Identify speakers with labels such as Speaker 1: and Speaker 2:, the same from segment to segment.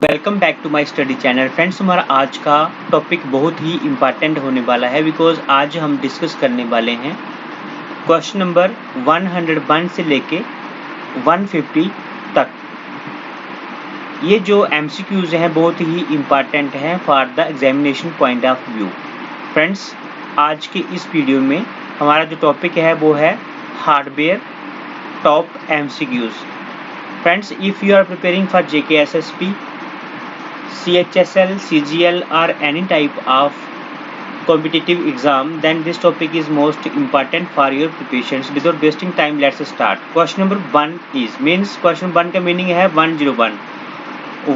Speaker 1: Welcome back to my study channel friends. हमारा आज का टॉपिक बहुत ही इम्पॉर्टेंट होने वाला है बिकॉज आज हम डिस्कस करने वाले हैं क्वेश्चन नंबर 101 से लेके 150 तक। ये जो एमसीक्यूज हैं बहुत ही इम्पॉर्टेंट हैं for the examination point of view. Friends, आज के इस वीडियो में हमारा जो टॉपिक है वो है hardware top MCQs. Friends, if you are preparing for JKSSP, CHSL, CGL or any type of competitive exam, then this topic is most important for your preparations. Without wasting time, let's start. Question number 1 is means question 1 का meaning है 101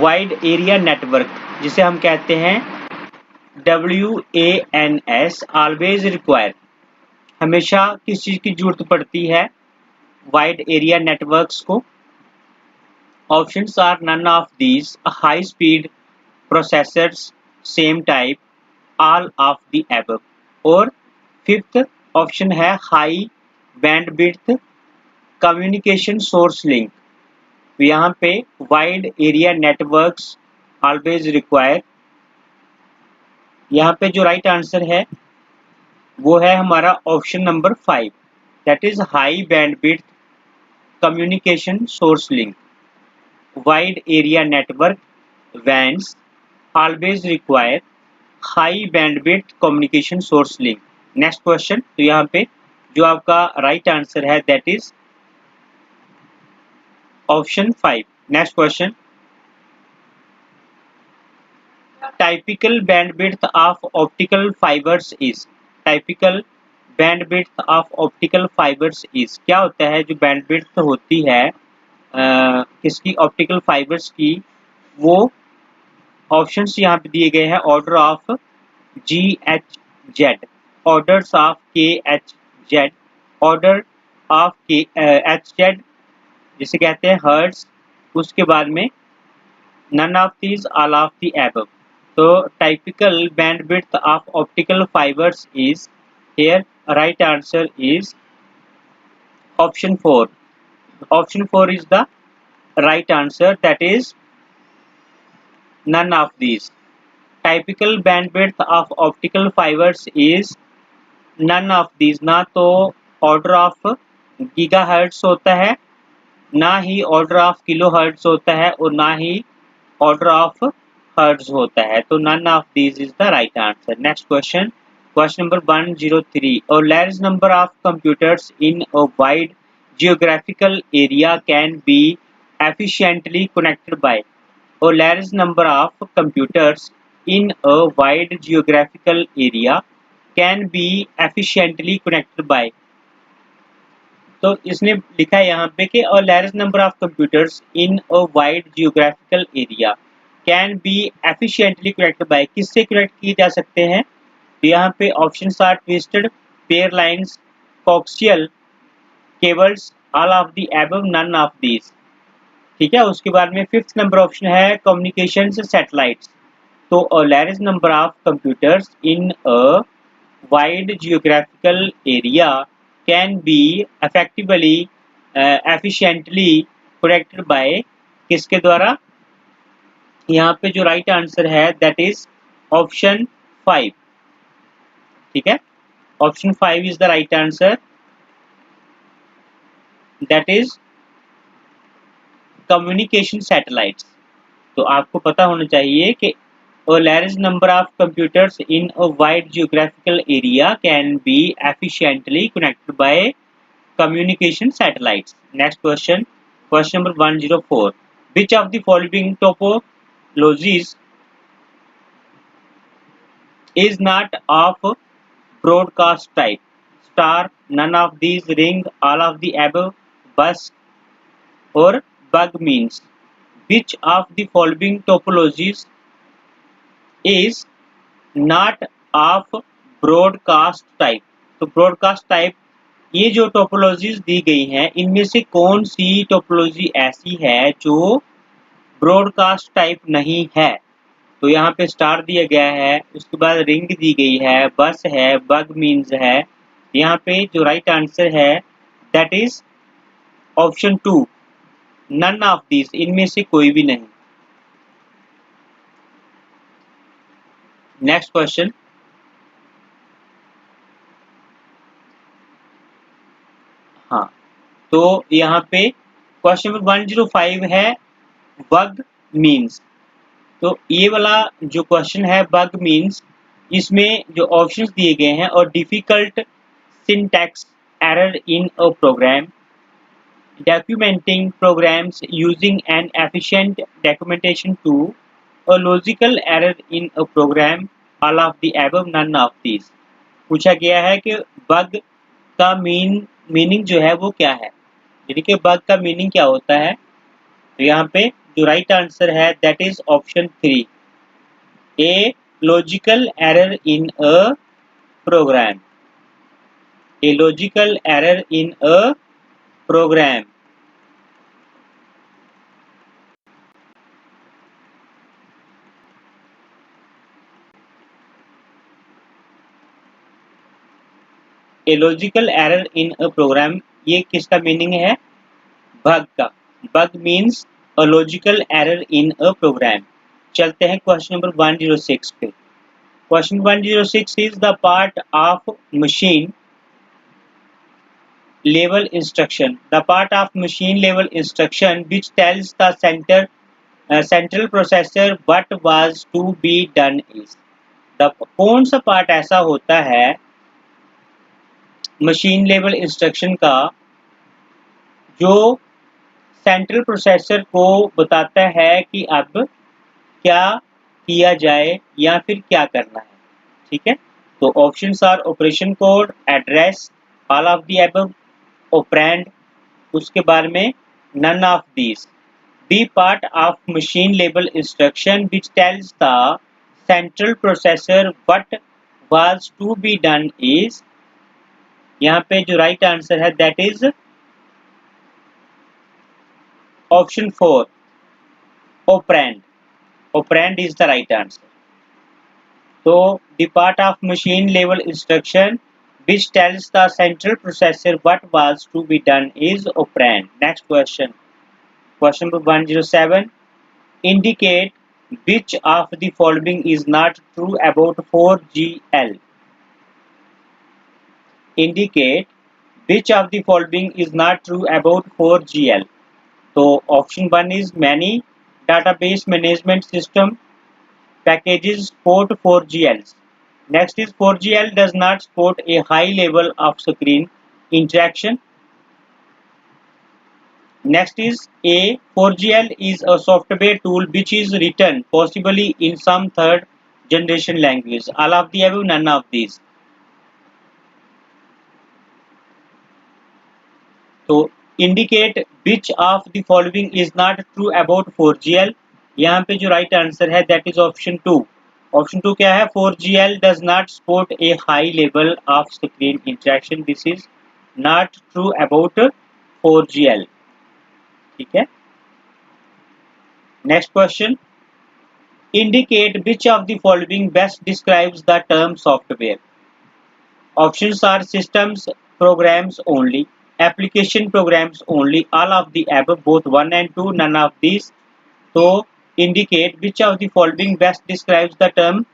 Speaker 1: wide area network, जिसे हम कहते हैं WANS। Always require, हमेशा किस चीज की जरूरत पड़ती है वाइड एरिया नेटवर्क्स को। Options are none of these, high speed processors, same type, all of the above। और फिफ्थ ऑप्शन है high bandwidth communication source link. यहाँ पे wide area networks always require. यहाँ पे जो राइट आंसर है वो है हमारा option number 5, that is high bandwidth communication source link. Wide area network WANs always require high bandwidth communication source link। Next question, तो यहाँ पे जो आपका राइट आंसर है that is option 5। Next question, typical bandwidth of optical fibres is. Typical bandwidth of optical fibres is क्या होता है? जो बैंडविड्थ होती है किसकी? ऑप्टिकल फाइबर्स की। वो ऑप्शंस यहाँ पे दिए गए हैं order of GHZ, orders of KHZ, order of HZ जिसे कहते हैं हर्ट्ज। उसके बाद में none of these, all of the above. तो typical bandwidth of optical fibres is here right answer is option 4। Option 4 is the right answer, that is none of these। typical bandwidth of optical fibers is none of these। ना तो order of gigahertz होता है, ना ही order of kilohertz होता है, और ना ही order of hertz होता है। तो none of these is the right answer। next question, question number 103। a large number of computers in a wide geographical area can be efficiently connected by। a large number of computers in a wide geographical area can be efficiently connected by। तो इसने लिखा है यहाँ पे कि a large number of computers in a wide geographical area can be efficiently connected by। किससे connect किए जा सकते हैं? तो यहाँ पे options are twisted pair lines, coaxial cables, all of the above, none of these. ठीक है। उसके बाद में फिफ्थ नंबर ऑप्शन है कम्युनिकेशन सैटेलाइट्स। तो a large number of computers in a wide geographical area can be effectively efficiently connected by, किसके द्वारा? यहाँ पे जो राइट आंसर है दैट इज ऑप्शन 5। ठीक है, option 5 is the right answer, that is communication satellites. तो आपको पता होना चाहिए कि a large number of computers in a wide geographical area can be efficiently connected by communication satellites। next question, question number 104। which of the following topologies is not of broadcast type? star, none of these, ring, all of the above, bus or bug means। which of the following topologies is not of broadcast type? तो broadcast type, ये जो topologies दी गई हैं इनमें से कौन सी topology ऐसी है जो ब्रॉडकास्ट टाइप नहीं है? तो यहाँ पे स्टार दिया गया है, उसके बाद रिंग दी गई है, बस है, बग मीन्स है। यहाँ पे जो राइट आंसर है that is option 2, none of this, इनमें से कोई भी नहीं। नेक्स्ट क्वेश्चन, हाँ तो यहाँ पे क्वेश्चन नंबर 105 है बग मीन्स। तो ये वाला जो क्वेश्चन है बग मीन्स, इसमें जो ऑप्शंस दिए गए हैं और difficult syntax error in a program, documenting programs using an efficient documentation tool, a logical error in a program, all of the above, none of these। पूछा गया है कि बग का मीनिंग जो है वो क्या है, यानी कि बग का मीनिंग क्या होता है। तो यहाँ पे जो राइट आंसर है that is option 3, a logical error in a program, a logical error in a program. A logical error in a program, ये किसका मीनिंग है, बग का। Bug means a logical error in a program. चलते हैं question number 106 पे। Question 106 is the part of machine level instruction, the part of machine level instruction which tells the central processor what was to be done is। the कौन सा part ऐसा होता है machine level instruction का जो central processor को बताता है कि अब क्या किया जाए या फिर क्या करना है। ठीक है, तो options are operation code, address, all of the above, operand, उसके बाद में none of these. B part of machine level instruction which tells the central processor what was to be done is. यहाँ पे जो राइट आंसर है that is option 4, operand. Operand is the right answer. तो the part of machine level instruction which tells the central processor what was to be done is operand। Next question, question number 107, indicate which of the following is not true about 4GL। indicate which of the following is not true about 4GL। तो option 1 is many database management system packages support 4GLs। Next is 4GL does not support a high level of screen interaction। Next is A, 4GL is a software tool which is written possibly in some third generation language। All of the above, none of these। तो indicate which of the following is not true about 4GL। यहाँ पे जो right answer है that is option 2। Option 2 क्या है, 4GL does not support a high level of screen interaction। This is not true about 4GL। ठीक है, next question, indicate which of the following best describes the term software। Options are systems programs only, application programs only, all of the above, both 1 and 2, none of these। So indicate which of the following best describes the term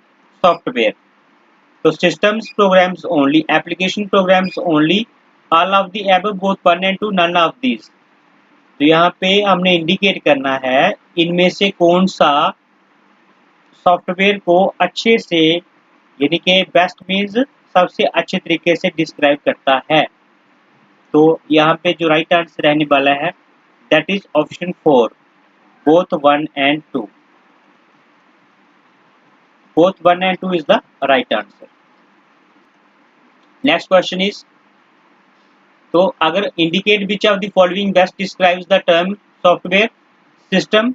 Speaker 1: software। So systems programs only, application programs only, all of the above, both 1 and 2, none of these। तो यहाँ पे हमने indicate करना है इनमें से कौन सा सॉफ्टवेयर को अच्छे से, यानी कि बेस्ट मीन्स सबसे अच्छे तरीके से डिस्क्राइब करता है। तो यहाँ पे जो राइट आंसर रहने वाला है that is option 4, both 1 and 2। Both 1 and 2 is the right answer. Next question is, तो अगर indicate which of the following best describes the term software, system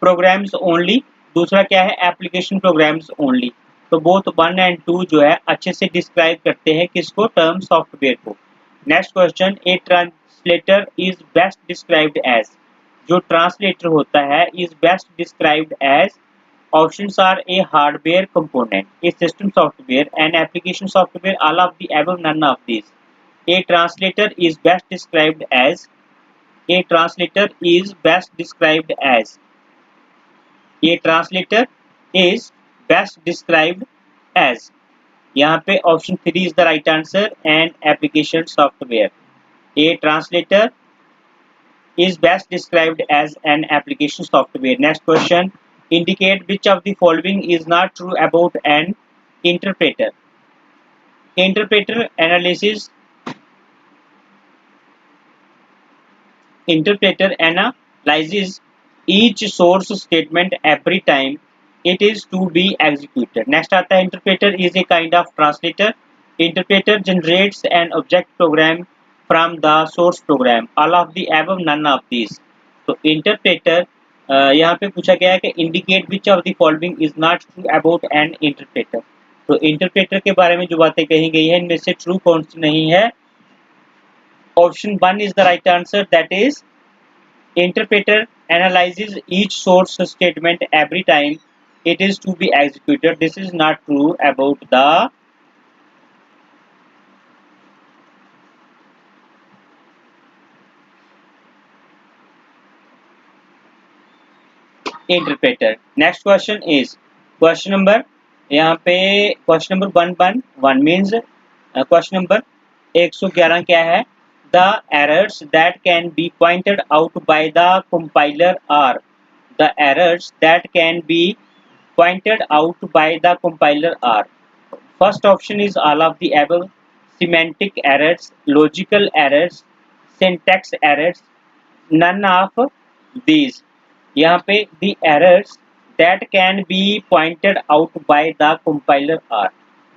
Speaker 1: programs only, दूसरा क्या है एप्लीकेशन प्रोग्राम्स ओनली। तो both 1 and 2 जो है अच्छे से डिस्क्राइब करते हैं किसको, टर्म सॉफ्टवेयर को। Next question, a translator is best described as. जो ट्रांसलेटर होता है is best described as, options are a hardware component, a system software, an application software, all of the above, none of this. A translator is best described as, a translator is best described as, a translator is best described as. यहाँ पे option 3 is the right answer and application software. A translator is best described as an application software. Next question. Indicate which of the following is not true about an interpreter. Interpreter analysis. Interpreter analyzes each source statement every time it is to be executed. Next आता है interpreter is a kind of translator. Interpreter generates an object program from the source program. All of the above, none of these. तो interpreter यहाँ पे पूछा गया है कि indicate which of the following is not true about an interpreter. तो interpreter के बारे में जो बातें कही गई है इनमें से true कौन सी नहीं है? Option 1 is the right answer, that is interpreter analyzes each source statement every time it is to be executed. This is not true about the interpreter. Next question is question number यहाँ पे question number 111 means question number 111 क्या है? The errors that can be pointed out by the compiler are the errors that can be pointed out by the compiler are. First option is all of the above. Semantic errors, logical errors, syntax errors, none of these. यहाँ पे the errors that can be pointed out by the compiler are.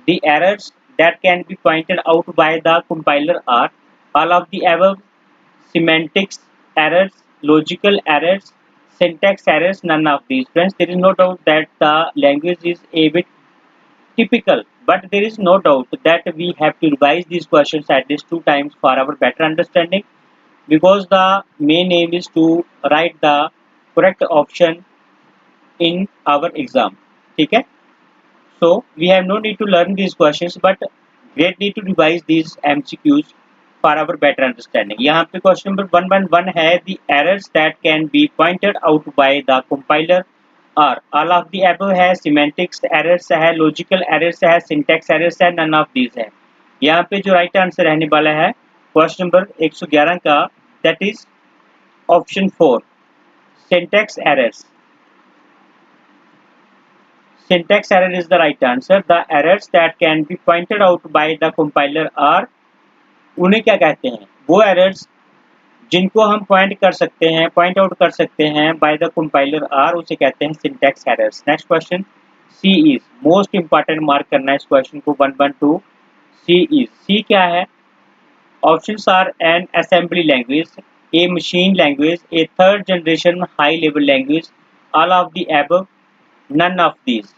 Speaker 1: The errors that can be pointed out by the compiler are all of the above. Semantics errors, logical errors, syntax errors, none of these. Friends, there is no doubt that the language is a bit typical, but there is no doubt that we have to revise these questions at least 2 times for our better understanding, because the main aim is to write the correct option in our exam. Okay? So we have no need to learn these questions, but great need to revise these MCQs for our better understanding. यहाँ पे question number 111 है the errors that can be pointed out by the compiler are all of the above है, semantics errors है, logical errors है, syntax errors है, none of these है. यहाँ पे जो right answer रहने वाला है question number 111 का, that is option 4 syntax errors. Syntax error is the right answer. The errors that can be pointed out by the compiler are, उन्हें क्या कहते हैं? वो errors जिनको हम पॉइंट कर सकते हैं, पॉइंट आउट कर सकते हैं by the compiler are, उसे कहते हैं syntax errors. Next question, C is most important. Mark करना है इस क्वेश्चन को 112. C is, C क्या है? Options are an assembly language, a machine language, a third generation high level language, all of the above, none of these.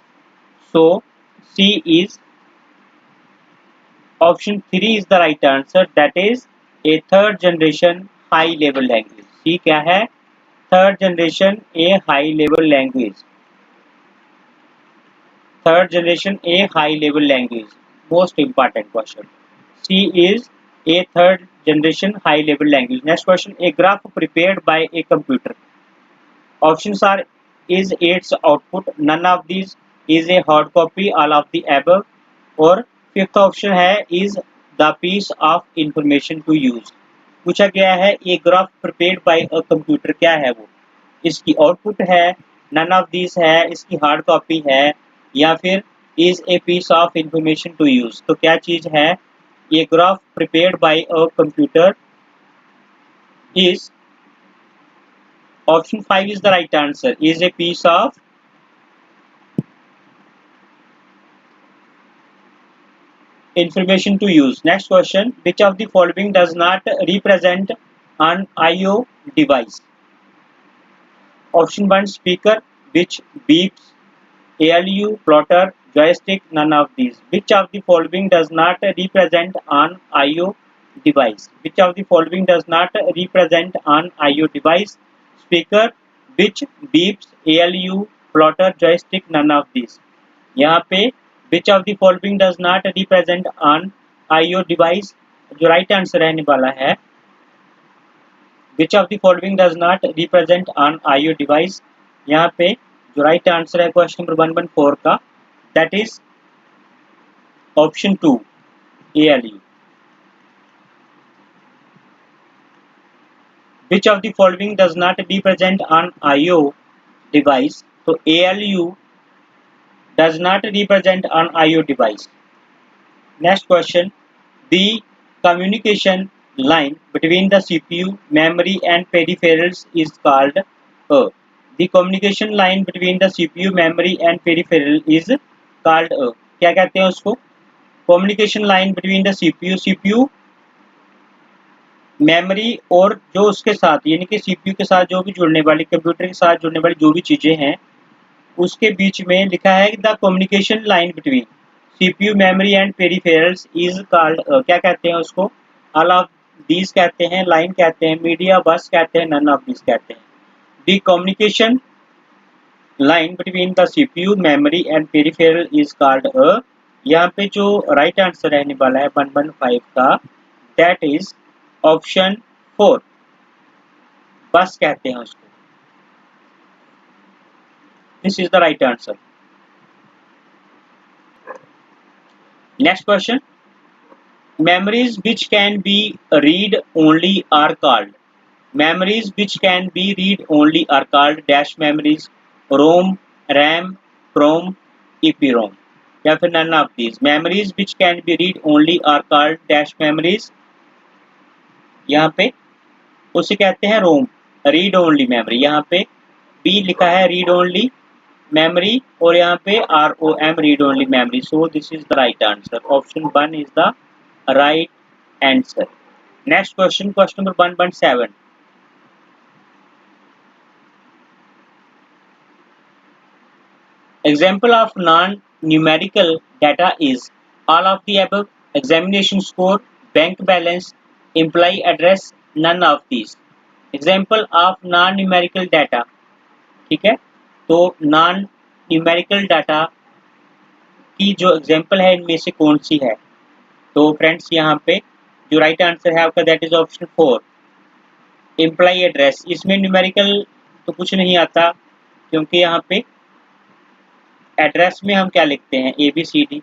Speaker 1: So C is option 3 is the right answer, that is a third generation high level language. C क्या है? Third generation a high level language. Third generation a high level language. Most important question. C is a third generation high level language. Next question, a graph prepared by a computer. Options are is its output, none of these, is a hard copy, all of the above, और fifth option है is the piece of information to use. पूछा गया है ये graph prepared by a computer क्या है? वो इसकी आउटपुट है, नन ऑफ दिस है, इसकी हार्ड कॉपी है, या फिर is a piece of information to use. तो क्या चीज है? ये graph prepared by a computer is option 5 is the right answer, is a piece of information to use. Next question, which of the following does not represent an IO device? Option 1 speaker, which beeps, ALU, plotter, joystick, none of these. Which of the following does not represent an IO device? Which of the following does not represent an IO device? Speaker, which beeps, ALU, plotter, joystick, none of these. यहाँ पे which of the following does not represent an IO device, जो right answer रहने वाला है which of the following does not represent an IO device. यहाँ पे जो right answer है question number 114 का, that is option 2 ALU. Which of the following does not represent an IO device? तो ALU does not represent an IO device. Next question. The communication line between the CPU, memory and peripherals is called a. The communication line between the CPU, memory and peripheral is called a. क्या कहते हैं उसको? Communication line between the CPU memory और जो उसके साथ यानी कि CPU के साथ जो भी जुड़ने वाली, कंप्यूटर के साथ जुड़ने वाली जो भी चीज़ें हैं उसके बीच में लिखा है the communication line between CPU, memory and peripherals is called, क्या कहते हैं उसको? ऑल ऑफ दीज कहते हैं, लाइन कहते हैं, मीडिया बस कहते हैं, नन ऑफ दीज कहते हैं. The communication line between the CPU, memory and peripheral is called a. यहाँ पे जो राइट आंसर रहने वाला है 115 का, दैट इज ऑप्शन 4, बस कहते हैं उसको. This is the right answer. Next question. Memories which can be read only are called. Memories which can be read only are called dash memories, ROM, RAM, PROM, EPROM. या फिर none of these. Memories which can be read only are called dash memories. यहाँ पे उसे कहते हैं ROM, read only memory. यहाँ पे B लिखा है read only memory और यहाँ पे ROM read only memory. So this is the right answer. Option 1 is the right answer. Next question, question number 117. Example of non-numerical data is all of the above, examination score, bank balance, employee address, none of these. Example of non-numerical data. ठीक है, तो non-numerical data की जो example है इनमें से कौन सी है? तो फ्रेंड्स यहाँ पे जो राइट आंसर है आपका that is option 4, employee address. इसमें न्यूमेरिकल तो कुछ नहीं आता क्योंकि यहाँ पे एड्रेस में हम क्या लिखते हैं ABCD.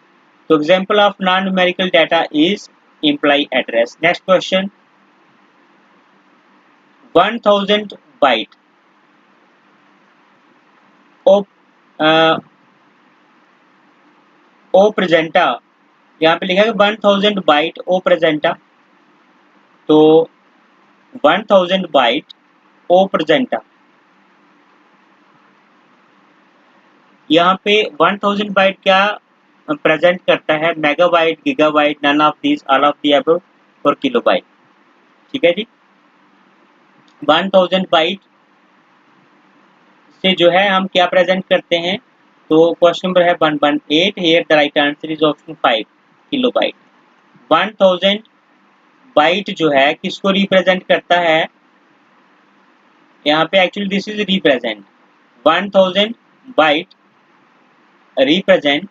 Speaker 1: तो example of non numerical data is employee address. Next question. 1000 byte ओ प्रेजेंटा, यहाँ पे लिखा है 1000 बाइट ओ प्रेजेंटा. तो 1000 बाइट ओ प्रेजेंटा, यहाँ पे 1000 बाइट क्या प्रेजेंट करता है? Megabyte, gigabyte, none of these, all of the above और किलोबाइट. ठीक है जी. 1000 बाइट से जो है हम क्या प्रेजेंट करते हैं? तो क्वेश्चन नंबर है 118. Here the right answer is option 5, kilobyte. 1000 byte जो है किसको रिप्रेजेंट करता है? यहाँ पे actually this is represent. 1000 byte represent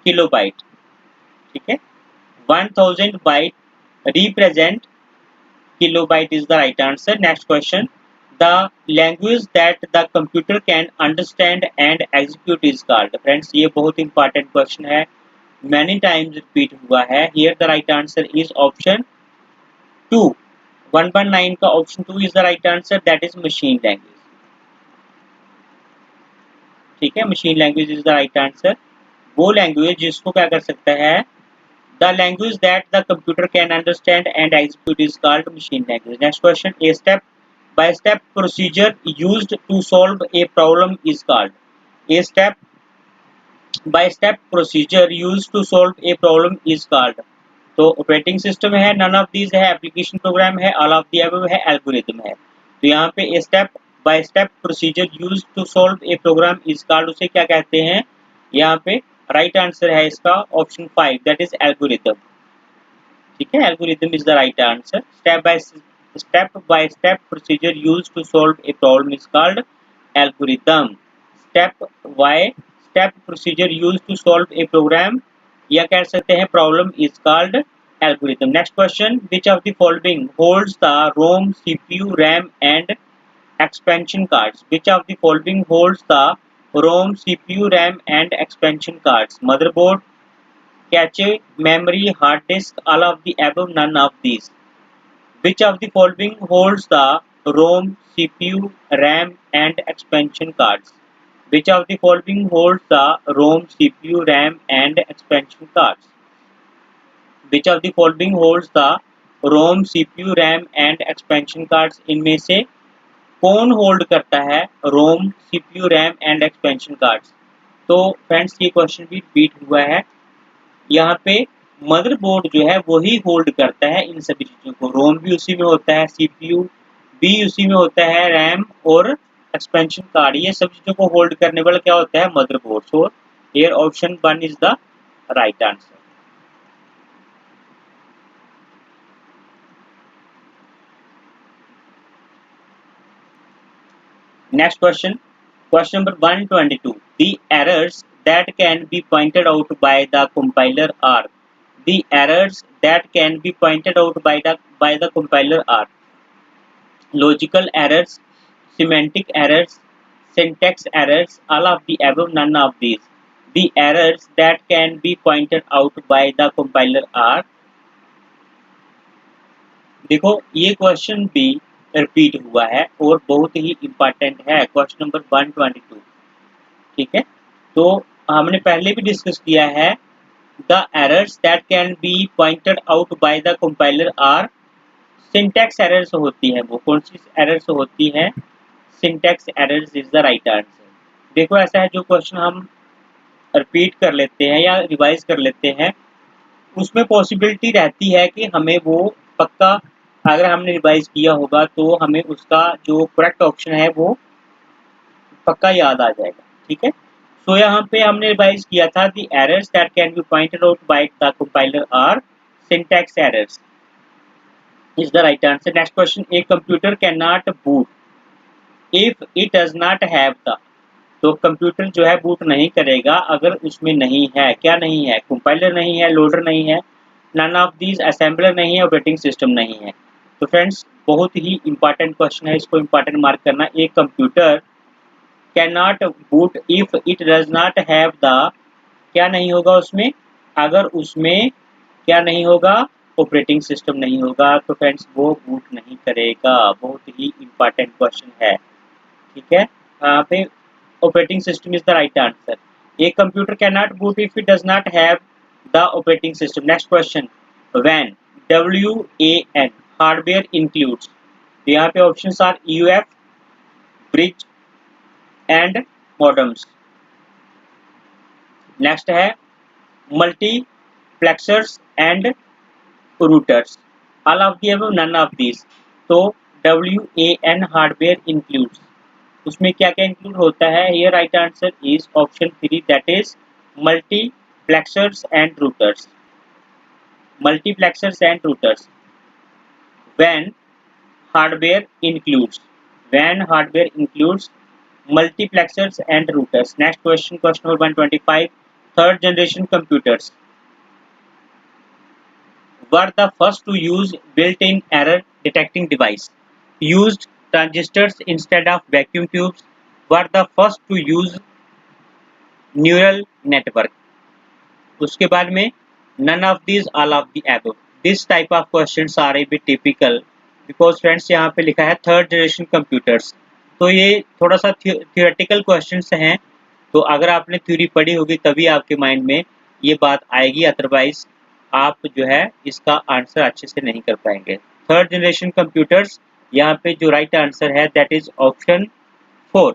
Speaker 1: kilobyte. ठीक है, 1000 byte represent kilobyte is the right answer. Next question. The language that the computer can understand and execute is called. Friends, ये बहुत important question है, many times repeat हुआ है. Here the right answer is option 2. 119 का option 2 is the right answer. That is machine language. ठीक है, machine language is the right answer. वो language जिसको क्या कर सकता है? The language that the computer can understand and execute is called machine language. Next question. A step-by-step procedure used to solve a problem is called. A step-by-step procedure used to solve a problem is called. तो operating system है, none of these है, application program है, all of the above है, algorithm है. तो यहाँ पे a step by step procedure used to solve a program is called, उसे क्या कहते हैं? यहाँ पे राइट आंसर है इसका ऑप्शन 5, दैट इज एल्गोरिथम. ठीक है, algorithm is the right answer. Step by step procedure used to solve a problem is called algorithm. Step by step procedure used to solve a program या कह सकते हैं problem is called algorithm. Next question. Which of the following holds the ROM, CPU, RAM and expansion cards? Which of the following holds the ROM, CPU, RAM and expansion cards? Motherboard, cache, memory, hard disk, all of the above, none of these. Which of the following holds the ROM, CPU, RAM and expansion cards? Which of the following holds the ROM, CPU, RAM and expansion cards? Which of the following holds the ROM, CPU, RAM and expansion cards? इनमें से कौन hold करता है ROM, CPU, RAM and expansion cards? तो friends ये question भी repeat हुआ है। यहाँ पे मदरबोर्ड जो है वही होल्ड करता है इन सभी चीजों को। रोम भी उसी में होता है, सीपीयू भी उसी में होता है, रैम और एक्सपेंशन कार्ड, ये सब चीजों को होल्ड करने वाला क्या होता है? Motherboard. So here option 1 is the right answer. Next question, question number 122. The errors that can be pointed out by the compiler are. The errors that can be pointed out by the compiler are logical errors, semantic errors, syntax errors, all of the above, none of these. The errors that can be pointed out by the compiler are. देखो ये question भी repeat हुआ है और बहुत ही important है, question number 122। ठीक है, तो हमने पहले भी डिस्कस किया है। The errors that can be pointed out by the compiler are, syntax errors होती है। वो कौन सी एरर्स होती है? Syntax errors is the right answer. देखो ऐसा है, जो क्वेश्चन हम रिपीट कर लेते हैं या रिवाइज कर लेते हैं उसमें पॉसिबिलिटी रहती है कि हमें वो पक्का, अगर हमने रिवाइज किया होगा तो हमें उसका जो करेक्ट ऑप्शन है वो पक्का याद आ जाएगा। ठीक है, सो यहाँ पे हमने रिवाइज किया था the errors that can be pointed out by the compiler are syntax errors is the right answer. Next question, a computer can not boot if it does not have the. तो computer जो है boot नहीं करेगा अगर उसमें नहीं है, क्या नहीं है? कंपाइलर नहीं है, लोडर नहीं है, नन ऑफ दीज, असेंबलर नहीं है, ऑपरेटिंग सिस्टम नहीं है। तो फ्रेंड्स बहुत ही इंपॉर्टेंट क्वेश्चन है, इसको इंपॉर्टेंट मार्क करना। एक computer can not boot if it does not have the, क्या नहीं होगा उसमें? अगर उसमें क्या नहीं होगा? ऑपरेटिंग सिस्टम नहीं होगा, तो फ्रेंड्स वो बूट नहीं करेगा। बहुत ही इंपॉर्टेंट क्वेश्चन है। ठीक है, यहाँ पे operating system is the right answer. A computer cannot boot if it does not have the operating system. Next question, WAN, WAN hardware includes, तो यहाँ पे options are UF, bridge and modems. Next है multiplexers and routers, all of the above, none of these. तो WAN hardware includes, उसमें क्या क्या include होता है? ये right answer is option 3, that is multiplexers and routers. Multiplexers and routers. When hardware includes, when hardware includes multiplexers and routers. Next question, question number 125, third generation computers were the first to use built-in error detecting device, used transistors instead of vacuum tubes, were the first to use neural network. उसके बाद में none of these, all of the above. This type of questions are a bit typical because friends यहाँ पे लिखा है third generation computers, तो ये थोड़ा सा थियोरेटिकल क्वेश्चंस हैं। तो अगर आपने थ्योरी पढ़ी होगी तभी आपके माइंड में ये बात आएगी, अदरवाइज आप जो है इसका आंसर अच्छे से नहीं कर पाएंगे। थर्ड जनरेशन कंप्यूटर्स, यहाँ पे जो राइट आंसर है दैट इज ऑप्शन 4।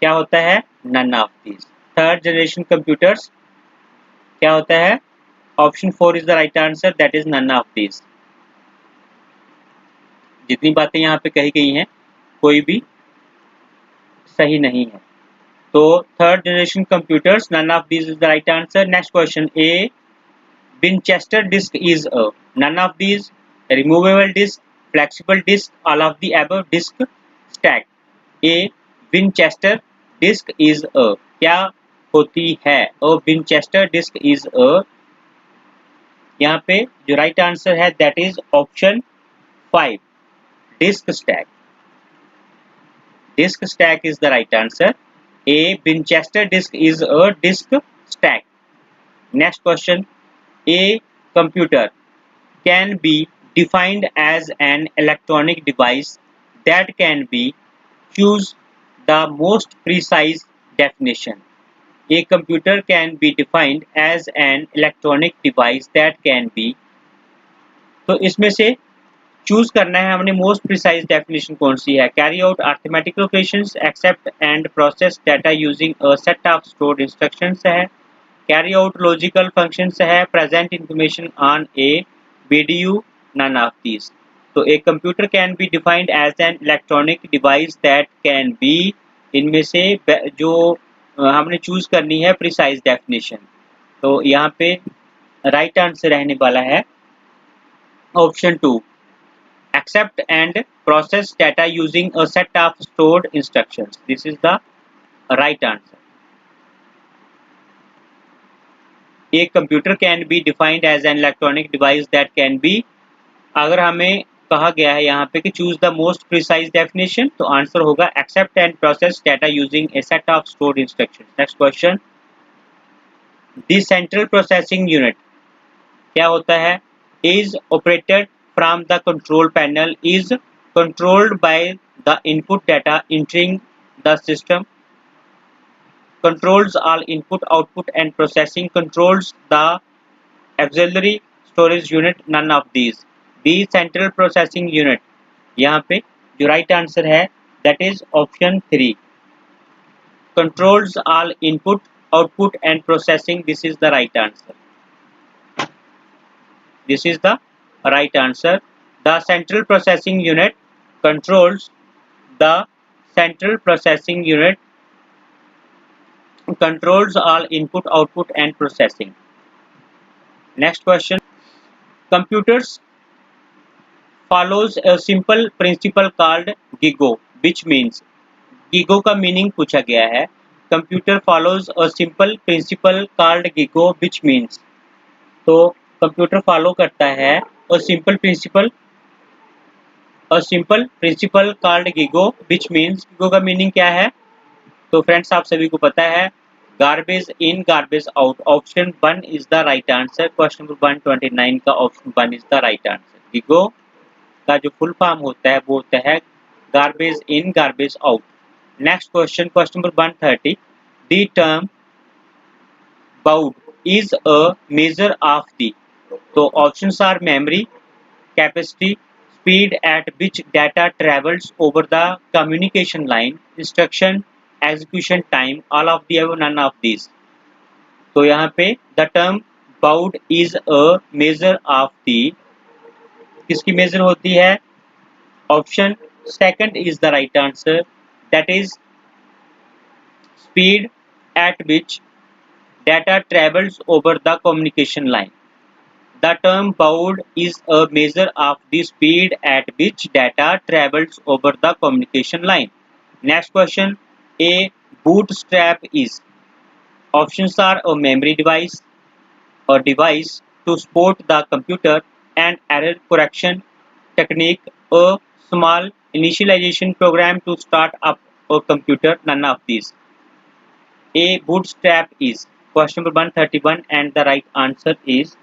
Speaker 1: क्या होता है? None of these. Third generation computers क्या होता है? Option 4 is the right answer, that is none of these. जितनी बातें यहाँ पे कही गई हैं कोई भी सही नहीं है। तो third generation computers, none of these is the right answer. Next question, a Winchester disk is a, none of these, removable disk, flexible disk, all of the above, disk stack. A Winchester disk is a, क्या होती है? A Winchester disk is a, यहाँ पे जो right answer है that is option 5, disk stack. Disk stack is the right answer. A Winchester disk is a disk stack. Next question, A computer can be defined as an electronic device that can be choose the most precise definition. A computer can be defined as an electronic device that can be, तो इसमें से choose करना है हमने most precise definition कौन सी है. Carry out arithmetical operations, accept and process data using a set of stored instructions है, कैरी आउट लॉजिकल फंक्शंस है, present information on a video, none of these. तो एक computer can be defined as an electronic device that can be, इनमें से जो हमने choose करनी है प्रिसाइज डेफिनेशन. तो यहाँ पे राइट आंसर रहने वाला है option 2, accept and process data using a set of stored instructions. This is the right answer. A computer can be defined as an electronic device that can be, अगर हमें कहा गया है यहाँ पे कि choose the most precise definition, तो answer होगा accept and process data using a set of stored instructions. Next question. The central processing unit क्या होता है? Is operated from the control panel, is controlled by the input data entering the system, controls all input, output and processing, controls the auxiliary storage unit, none of these. The central processing unit, यहाँ पे जो right answer है that is option 3, controls all input, output and processing. This is the right answer. This is the right answer. The central processing unit controls, the central processing unit controls all input, output and processing. Next question. Computers follows a simple principle called GIGO, which means, GIGO का meaning पूछा गया है. Computer follows a simple principle called GIGO, which means, तो computer follow करता है a simple principle called GIGO, which means, GIGO का meaning क्या है? तो फ्रेंड्स आप सभी को पता है, garbage in garbage out. Option 1 is the right answer. Question number 129 का option 1 is the right answer. GIGO का जो फुल फॉर्म होता है वो होता है garbage in garbage out. Next question, question number 130. The term baud is a measure of the, तो options are memory capacity, speed at which data travels over the communication line, instruction execution time, all of the above, none of these. तो यहाँ पे the term baud is a measure of the, किसकी major होती है? Option second is the right answer, that is speed at which data travels over the communication line. The term baud is a measure of the speed at which data travels over the communication line. Next question. A bootstrap is, options are a memory device, a device to support the computer, an error correction technique, a small initialization program to start up a computer, none of these. A bootstrap is question number 131 and the right answer is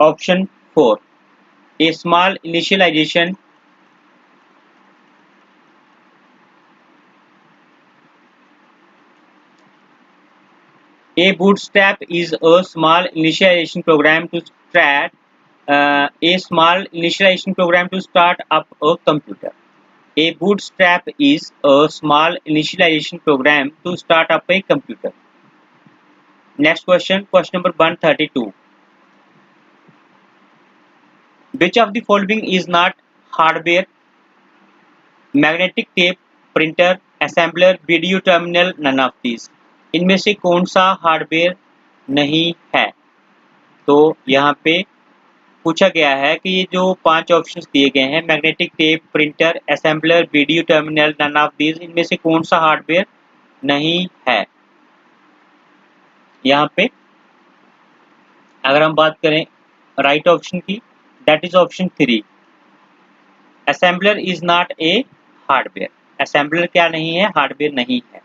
Speaker 1: option 4, a small initialization a bootstrap is a small initialization program to start a small initialization program to start up a computer. A bootstrap is a small initialization program to start up a computer. Next question, question number 132. Which of the following is not hardware? Magnetic tape, printer, assembler, video terminal, none of these. इनमें से कौन सा hardware नहीं है? तो यहाँ पे पूछा गया है कि ये जो 5 ऑप्शंस दिए गए हैं, magnetic tape, printer, assembler, video terminal, none of these, इनमें से कौन सा हार्डवेयर नहीं है? यहाँ पे अगर हम बात करें राइट ऑप्शन की, that is option 3, assembler is not a hardware. Assembler क्या नहीं है? हार्डवेयर नहीं है.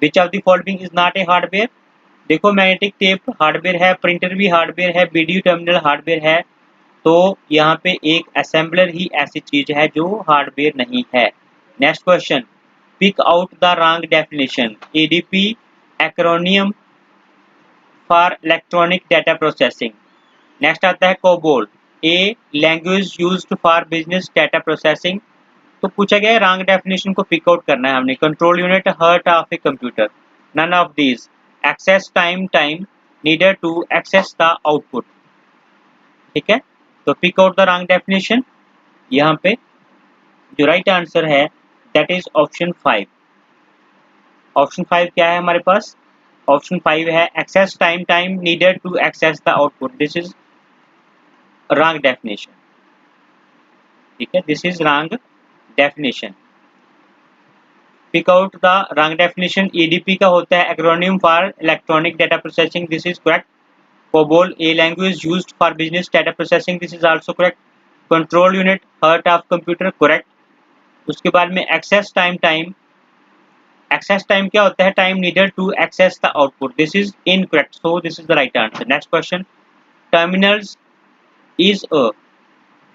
Speaker 1: विच of the following is not a hardware? देखो मैग्नेटिक टेप हार्डवेयर है, प्रिंटर भी हार्डवेयर है, वीडियो टर्मिनल हार्डवेयर है, तो यहाँ पे एक असेंबलर ही ऐसी चीज है जो हार्डवेयर नहीं है। Next question, pick out the wrong definition. ADP acronym for electronic data processing. Next आता है COBOL, a language used for business data processing. तो पूछा गया है रॉन्ग डेफिनेशन को पिक आउट करना है हमने। Control unit heart of a computer, none of these. Access time needed to access the output. ठीक है, तो pick out the wrong definition. यहाँ पे जो राइट आंसर है दैट इज ऑप्शन 5। ऑप्शन 5 क्या है हमारे पास? ऑप्शन 5 है access time needed to access the output. This is wrong definition. ठीक है, this is wrong definition. Pick out the wrong definition. EDP का होता है acronym for electronic data processing. This is correct. COBOL a language used for business data processing. This is also correct. Control unit heart of computer, correct. उसके बाद में access time access time क्या होता है? Time needed to access the output. This is incorrect, so this is the right answer. Next question, terminals is a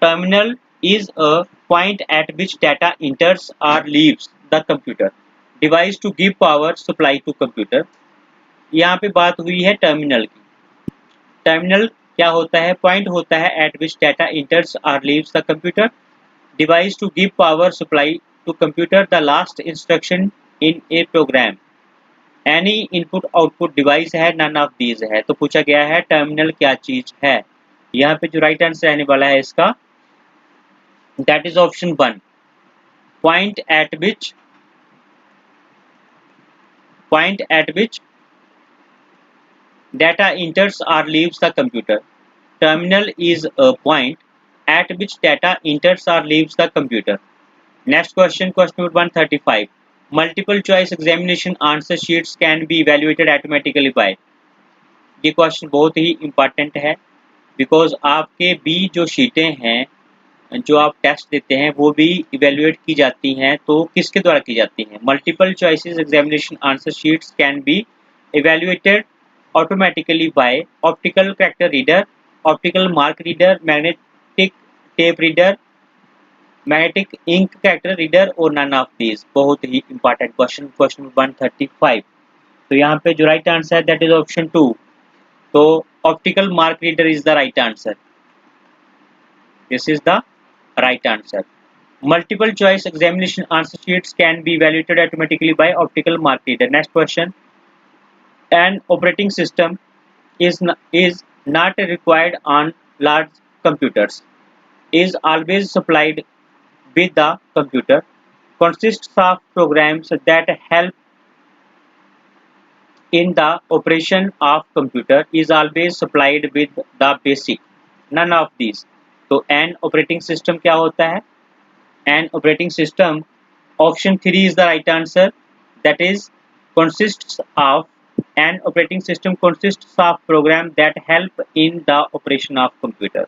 Speaker 1: terminal is a point at which data enters or leaves the computer device to give power supply to computer। यहाँ पे बात हुई है terminal की। Terminal क्या होता है? Point होता है at which data enters or leaves the computer device to give power supply to computer the last instruction in a program। any input output device है, none of these है। तो पूछा गया है टर्मिनल क्या चीज है। यहाँ पे जो राइट आंसर रहने वाला है इसका that is option 1, point at which data enters or leaves the computer। terminal is a point at which data enters or leaves the computer। Next question, question number 135, multiple choice examination answer sheets can be evaluated automatically by। ये question बहुत ही important है because आपके भी जो शीटें हैं, जो आप टेस्ट देते हैं, वो भी इवेल्युएट की जाती हैं। तो किसके द्वारा की जाती हैं? Multiple choices examination answer sheets can be evaluated automatically by optical character reader, optical mark reader, magnetic tape reader, magnetic ink character reader और नन ऑफ दीज। बहुत ही इंपॉर्टेंट क्वेश्चन, क्वेश्चन 135। तो यहाँ पे जो राइट आंसर है that is option 2। तो optical mark reader is the right answer. This is the right answer। Multiple choice examination answer sheets can be evaluated automatically by optical mark reader। Next question, an operating system is not required on large computers, is always supplied with the computer, consists of programs that help in the operation of computer, is always supplied with the basic, none of these। तो an operating system क्या होता है? An operating system, option 3 is the right answer, that is consists of, an operating system consists of program that help in the operation of computer।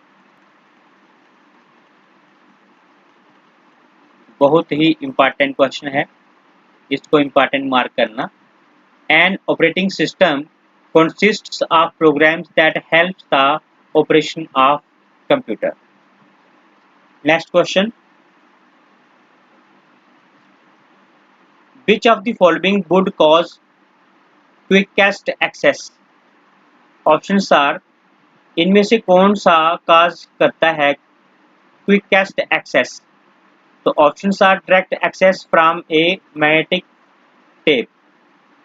Speaker 1: बहुत ही important question है, इसको important mark करना। An operating system consists of programs that help the operation of computer। Next question, which of the following would cause quickest access? Options are, इनमें से कौन सा cause करता है क्विकेस्ट एक्सेस? तो options are direct access from a magnetic tape,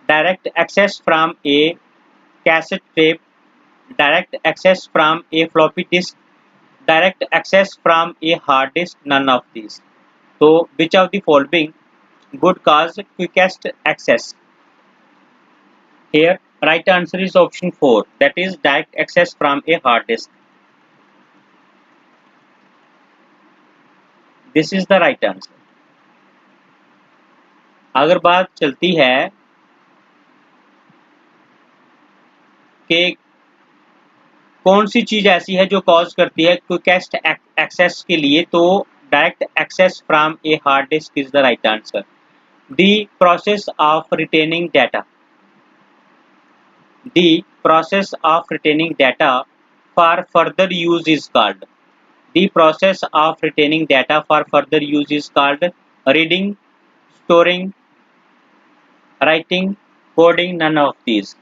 Speaker 1: direct access from a cassette tape, direct access from a floppy disk, direct access from a hard disk, none of these. तो which of the following would cause quickest access? Here right answer is option 4, that is direct access from a hard disk। This is the right answer। अगर बात चलती है कि कौन सी चीज ऐसी है जो कॉज करती है क्विकेस्ट एक्सेस के लिए, तो direct access from a hard disk is the right answer. The process of retaining data, The process of retaining data for further use is called. The process of retaining data for further use is called reading, storing, writing, coding, none of these.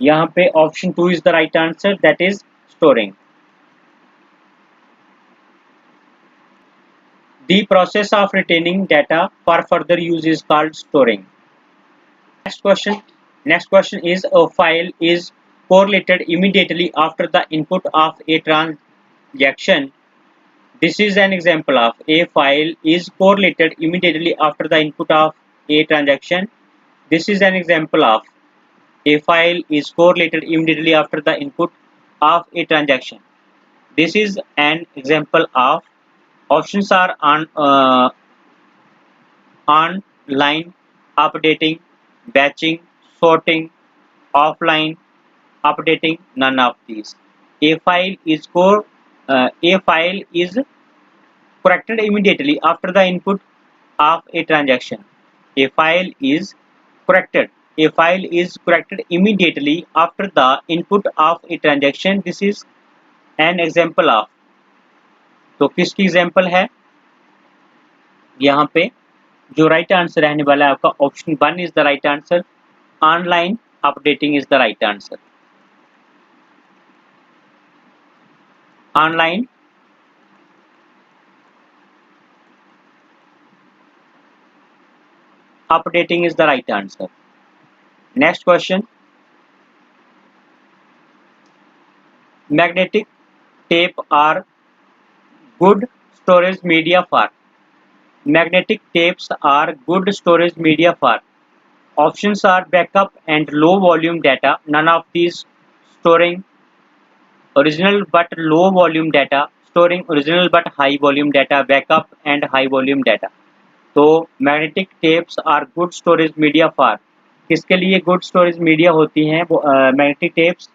Speaker 1: यहाँ पे option 2 is the right answer, that is storing. The process of retaining data for further use is called storing. Next question is a file is correlated immediately after the input of a transaction. This is an example of a file is correlated immediately after the input of a transaction. This is an example of a file is correlated immediately after the input of a transaction. This is an example of. Options are online, updating, batching, sorting, offline, updating, none of these. A file is corrected immediately after the input of a transaction. A file is corrected. A file is corrected immediately after the input of a transaction. This is an example of. तो किसकी example है यहाँ पे जो right answer रहने वाला है आपका option 1 is the right answer. Online updating is the right answer. Online updating is the right answer. Next question. Magnetic tape are good storage media for. Magnetic tapes are good storage media for. Options are backup and low volume data. None of these. Storing original but low volume data, storing original but high volume data, backup and high volume data. तो magnetic tapes are good storage media for. किसके लिए good storage media होती हैं magnetic tapes?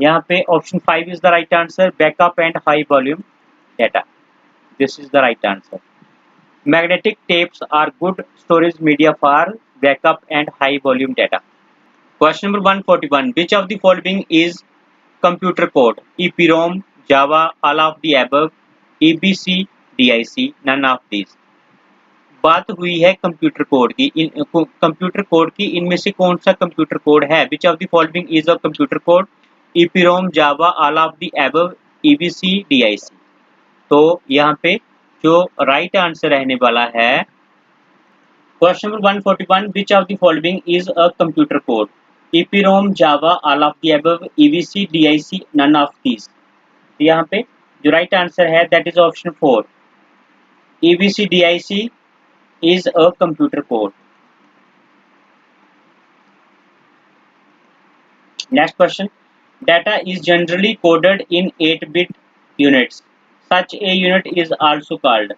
Speaker 1: यहाँ पे option 5 is the right answer, backup and high volume data. This is the right answer. Magnetic tapes are good storage media for backup and high volume data. Question number 141. Which of the following is computer code? EPROM, Java, all of the above, EBC, DIC, none of these. बात हुई है computer code की. Computer code की इनमें से कौन सा computer code है? विच of the following is a computer code? EPROM, Java, all of the above, EBC, DIC. तो यहाँ पे जो राइट आंसर रहने वाला है question number 141. Which of the following is a computer code? EPROM, Java, all of the above, EBC, DIC, none of these. यहाँ पे जो राइट आंसर है that is option 4. EBC, DIC is a computer code. Next question. Data is generally coded in 8-bit units. Such a unit is also called.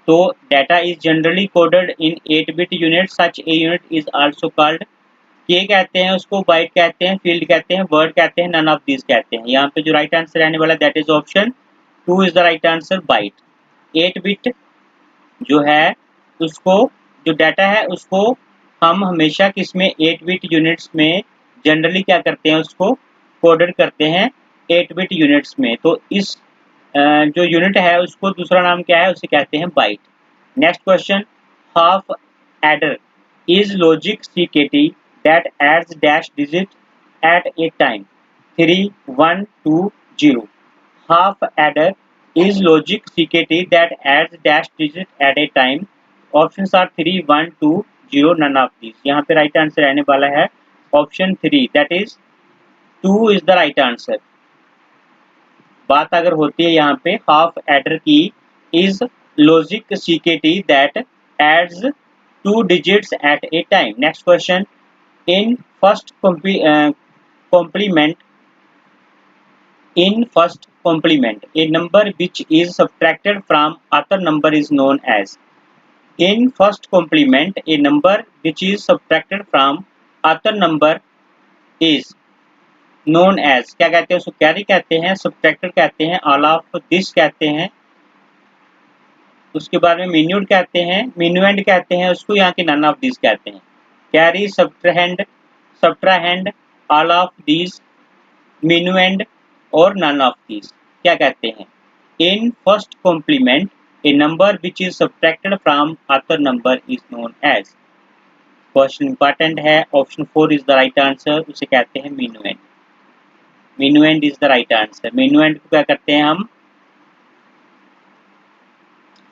Speaker 1: So data is generally coded in 8-bit units. Such a unit is also called. ये कहते हैं उसको bite कहते हैं, field कहते हैं, word कहते हैं, नन ऑफ दीज कहते हैं. यहाँ पे जो राइट आंसर रहने वाला that is option 2 is the right answer, byte. 8 bit जो है उसको जो डाटा है उसको हम हमेशा किसमें 8 बिट यूनिट्स में जनरली क्या करते हैं उसको कोडेड करते हैं 8 बिट यूनिट्स में. तो इस जो यूनिट है उसको दूसरा नाम क्या है, उसे कहते हैं byte. Next question. Half adder is logic CKT that adds dash digit at a time. 3, 1, 2, 0. Half adder is logic CKT that adds dash digit at a time. Options are 3, 1, 2, 0, none of these. यहाँ पे right answer रहने वाला है option 3, that is 2 is the right answer. बात अगर होती है यहाँ पे half adder की is logic CKT that adds 2 digits at a time. Next question. In first complement, a number which is subtracted from other number is known as. In first complement, a number which is subtracted from other number is known as. क्या कहते हैं उसको? Carry कहते हैं, subtracted कहते हैं, all of this कहते हैं, उसके बाद में minuend कहते हैं, minuend कहते हैं उसको, यहाँ के none of these कहते हैं. Carry, subtrahend, all of these, minuend और none of these। क्या कहते हैं? In first complement, a number which is subtracted from other number is known as। Question important है। Option 4 is the right answer. उसे कहते हैं minuend। minuend is the right answer. minuend को क्या करते हैं हम?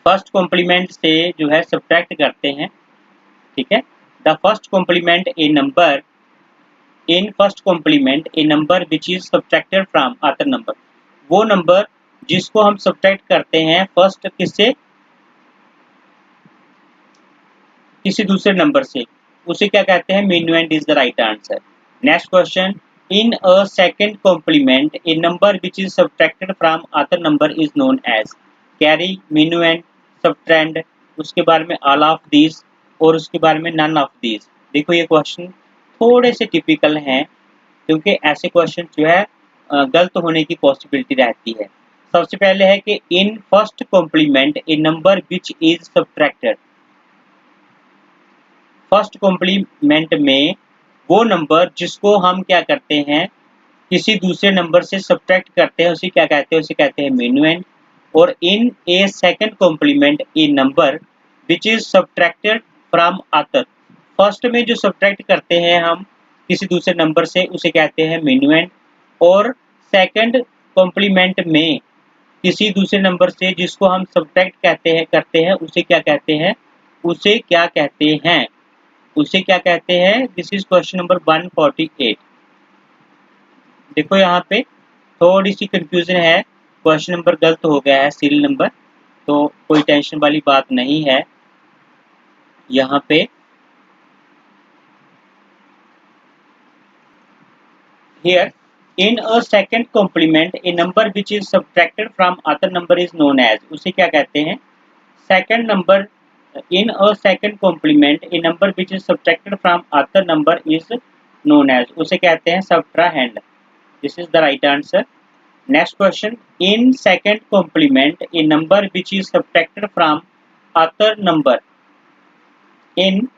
Speaker 1: फर्स्ट कॉम्प्लीमेंट से जो है सब्ट्रैक्ट करते हैं। ठीक है। The first complement a number, in first complement a number which is subtracted from other number, वो नंबर जिसको हम सब्ट्रैक्ट करते हैं फर्स्ट किससे? किसी दूसरे नंबर से, उसे क्या कहते हैं? minuend is the right answer. Next question, in a second complement a number which is subtracted from other number is known as. Carry, minuend, subtrahend, उसके बारे में ऑल ऑफ दीज और उसके बारे में नन ऑफ दीज। देखो ये question थोड़े से टिपिकल हैं क्योंकि ऐसे क्वेश्चन जो है गलत होने की पॉसिबिलिटी रहती है। सबसे पहले है कि in first complement a number which is subtracted. First complement में वो नंबर जिसको हम क्या करते हैं? किसी दूसरे नंबर से सब्ट्रैक्ट करते हैं, उसे क्या कहते हैं? उसे कहते हैं minuend। और in a second complement a number which is subtracted from other, first में जो सब्ट्रैक्ट करते हैं हम किसी दूसरे नंबर से उसे कहते हैं minuend। और सेकंड कॉम्प्लीमेंट में किसी दूसरे नंबर से जिसको हम सब्ट्रैक्ट करते हैं उसे क्या कहते हैं? उसे क्या कहते हैं? उसे क्या कहते हैं? This is question number 148। देखो यहाँ पे थोड़ी सी कंफ्यूजन है, क्वेश्चन नंबर गलत हो गया है, सीरियल नंबर, तो कोई टेंशन वाली बात नहीं है। यहाँ पे here in a second complement a number which is subtracted from other number is known as। उसे क्या कहते हैं? Second number, in a second complement a number which is subtracted from other number is known as, उसे कहते हैं subtrahend। this is the right answer। next question, in second complement a number which is subtracted from other number, in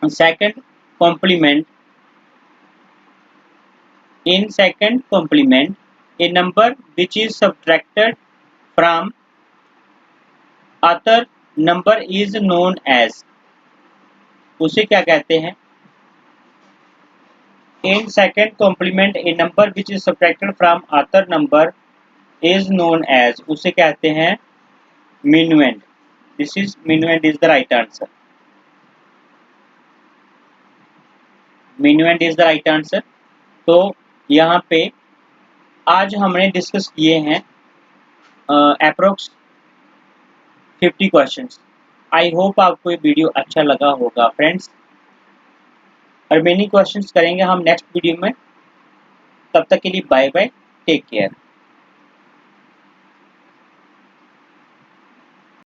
Speaker 1: second complement, in second complement a number which is subtracted from other number is known as, उसे क्या कहते हैं? in second complement a number which is subtracted from other number is known as, उसे कहते हैं minuend। this is minuend is the right answer। minuend is the right answer। तो यहाँ पे आज हमने डिस्कस किए हैं अप्रोक्स 50 क्वेश्चंस। आई होप आपको ये वीडियो अच्छा लगा होगा फ्रेंड्स। रिमेनिंग क्वेश्चंस करेंगे हम नेक्स्ट वीडियो में। तब तक के लिए बाय बाय, टेक केयर।